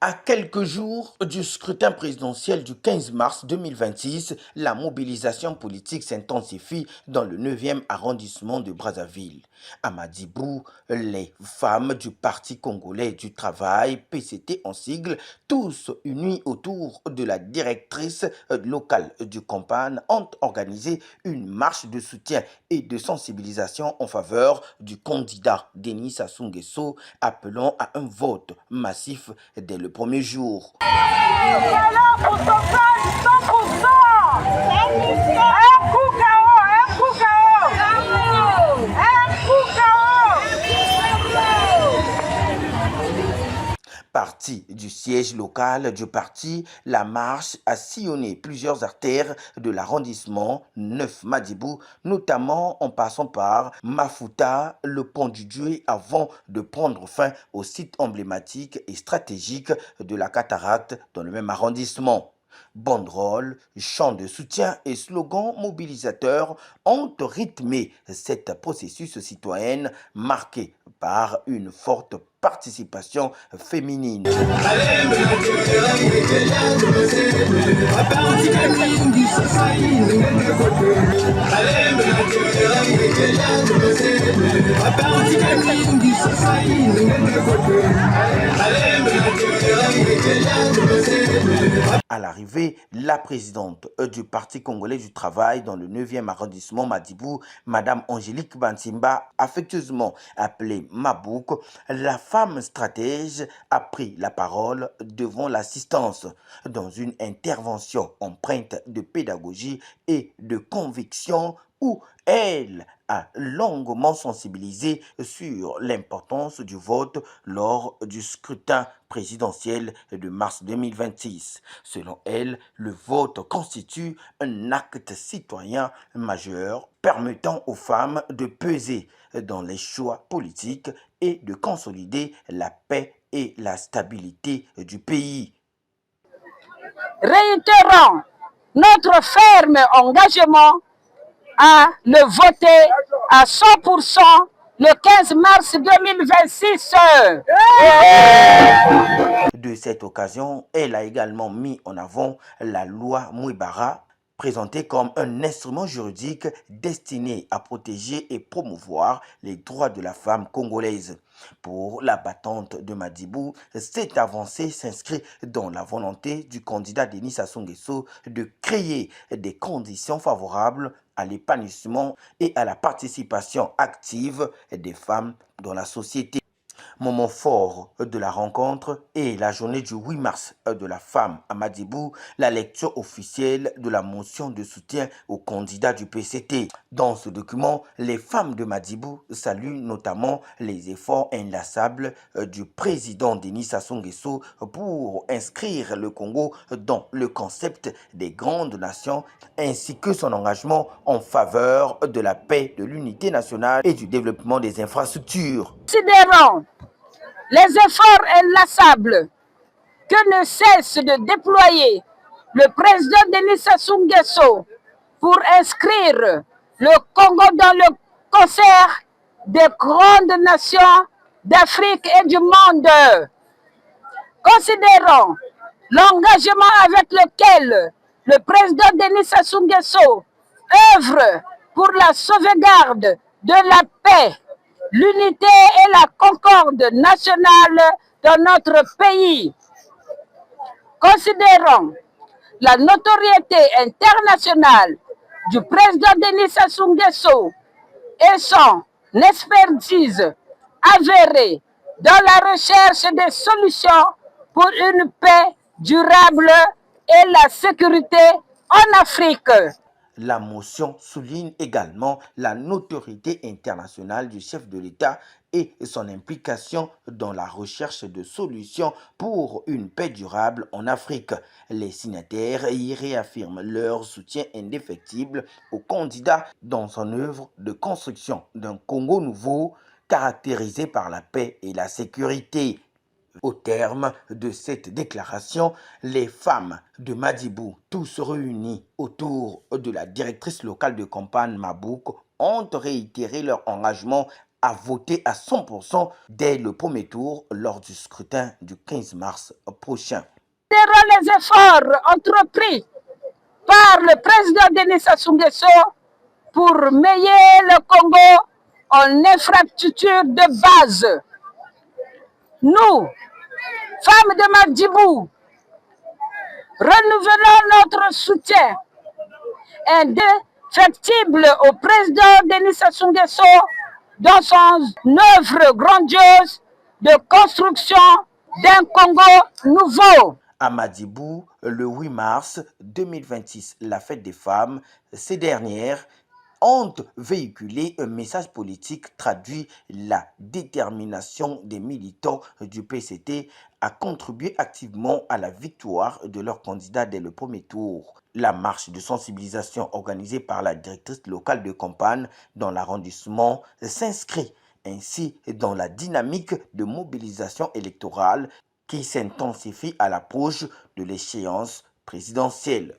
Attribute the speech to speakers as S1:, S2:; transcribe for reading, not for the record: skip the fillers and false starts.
S1: À quelques jours du scrutin présidentiel du 15 mars 2026, la mobilisation politique s'intensifie dans le 9e arrondissement de Brazzaville. À Madibou, les femmes du Parti congolais du travail, PCT en sigle, tous unis autour de la directrice locale du Compan, ont organisé une marche de soutien et de sensibilisation en faveur du candidat Denis Sassou Nguesso, appelant à un vote massif dès le premier jour. Parti du siège local du parti, la marche a sillonné plusieurs artères de l'arrondissement 9 Madibou, notamment en passant par Mafuta, le pont du Dieu, avant de prendre fin au site emblématique et stratégique de la cataracte dans le même arrondissement. Banderoles, chants de soutien et slogans mobilisateurs ont rythmé cet processus citoyen marqué par une forte participation féminine. À l'arrivée, la présidente du Parti congolais du travail dans le 9e arrondissement Madibou, Madame Angélique Bansimba, affectueusement appelée Mabouk, la femme stratège a pris la parole devant l'assistance dans une intervention empreinte de pédagogie et de conviction où elle a longuement sensibilisé sur l'importance du vote lors du scrutin présidentiel de mars 2026. Selon elle, le vote constitue un acte citoyen majeur permettant aux femmes de peser dans les choix politiques et de consolider la paix et la stabilité du pays.
S2: Réitérons notre ferme engagement à le voter à 100% le 15 mars 2026.
S1: De cette occasion, elle a également mis en avant la loi Mouibara, présentée comme un instrument juridique destiné à protéger et promouvoir les droits de la femme congolaise. Pour la battante de Madibou, cette avancée s'inscrit dans la volonté du candidat Denis Sassou Nguesso de créer des conditions favorables à l'épanouissement et à la participation active des femmes dans la société. Moment fort de la rencontre est la journée du 8 mars de la femme à Madibou, la lecture officielle de la motion de soutien au candidat du PCT. Dans ce document, les femmes de Madibou saluent notamment les efforts inlassables du président Denis Sassou Nguesso pour inscrire le Congo dans le concept des grandes nations ainsi que son engagement en faveur de la paix, de l'unité nationale et du développement des infrastructures.
S2: Considérons les efforts inlassables que ne cesse de déployer le président Denis Sassou Nguesso pour inscrire le Congo dans le concert des grandes nations d'Afrique et du monde. Considérons l'engagement avec lequel le président Denis Sassou Nguesso œuvre pour la sauvegarde de la paix, l'unité et la concorde nationale dans notre pays. Considérons la notoriété internationale du président Denis Sassou Nguesso et son expertise avérée dans la recherche des solutions pour une paix durable et la sécurité en Afrique.
S1: La motion souligne également la notoriété internationale du chef de l'État et son implication dans la recherche de solutions pour une paix durable en Afrique. Les signataires y réaffirment leur soutien indéfectible au candidat dans son œuvre de construction d'un Congo nouveau caractérisé par la paix et la sécurité. Au terme de cette déclaration, les femmes de Madibou, tous réunis autour de la directrice locale de campagne Mabouk, ont réitéré leur engagement a voté à 100% dès le premier tour lors du scrutin du 15 mars prochain.
S2: Les efforts entrepris par le président Denis Sassou Nguesso pour mêler le Congo en infrastructure de base. Nous, femmes de Madjibou, renouvelons notre soutien indéfectible au président Denis Sassou Nguesso dans son œuvre grandiose de construction d'un Congo nouveau.
S1: À Madjibou, le 8 mars 2026, la fête des femmes, ces dernières ont véhiculé un message politique traduit la détermination des militants du PCT à contribuer activement à la victoire de leur candidat dès le premier tour. La marche de sensibilisation organisée par la directrice locale de campagne dans l'arrondissement s'inscrit ainsi dans la dynamique de mobilisation électorale qui s'intensifie à l'approche de l'échéance présidentielle.